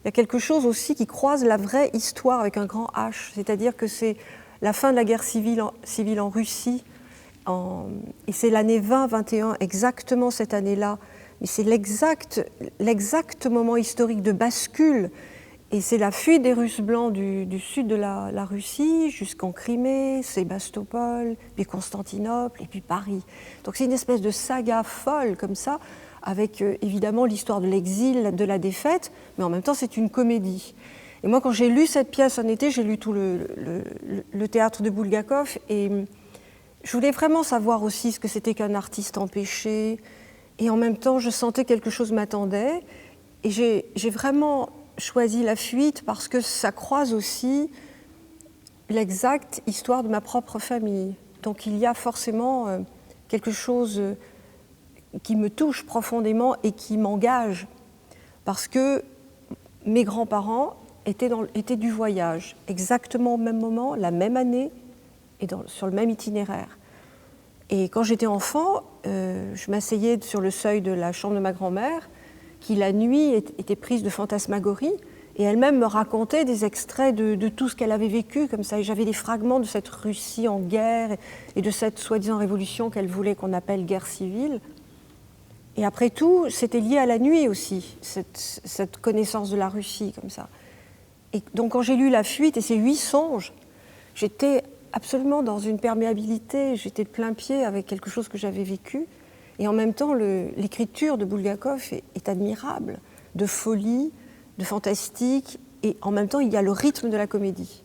il y a quelque chose aussi qui croise la vraie histoire avec un grand H, c'est-à-dire que c'est la fin de la guerre civile en Russie, et c'est l'année 20-21, exactement cette année-là, mais c'est l'exact moment historique de bascule, et c'est la fuite des Russes blancs du sud de la Russie jusqu'en Crimée, Sébastopol, puis Constantinople, et puis Paris. Donc c'est une espèce de saga folle comme ça, avec évidemment l'histoire de l'exil, de la défaite, mais en même temps c'est une comédie. Et moi quand j'ai lu cette pièce en été, j'ai lu tout le théâtre de Bulgakov, et je voulais vraiment savoir aussi ce que c'était qu'un artiste empêché, et en même temps je sentais quelque chose m'attendait, et j'ai vraiment choisi La Fuite parce que ça croise aussi l'exacte histoire de ma propre famille. Donc il y a forcément quelque chose qui me touche profondément et qui m'engage, parce que mes grands-parents étaient du voyage, exactement au même moment, la même année, et sur le même itinéraire. Et quand j'étais enfant, je m'asseyais sur le seuil de la chambre de ma grand-mère, qui la nuit était prise de fantasmagorie, et elle-même me racontait des extraits de tout ce qu'elle avait vécu, comme ça, et j'avais des fragments de cette Russie en guerre, et de cette soi-disant révolution qu'elle voulait qu'on appelle guerre civile. Et après tout, c'était lié à la nuit aussi, cette connaissance de la Russie, comme ça. Et donc quand j'ai lu La Fuite et ces 8 songes, j'étais absolument dans une perméabilité, j'étais de plein pied avec quelque chose que j'avais vécu. Et en même temps, l'écriture de Bulgakov est admirable, de folie, de fantastique, et en même temps, il y a le rythme de la comédie.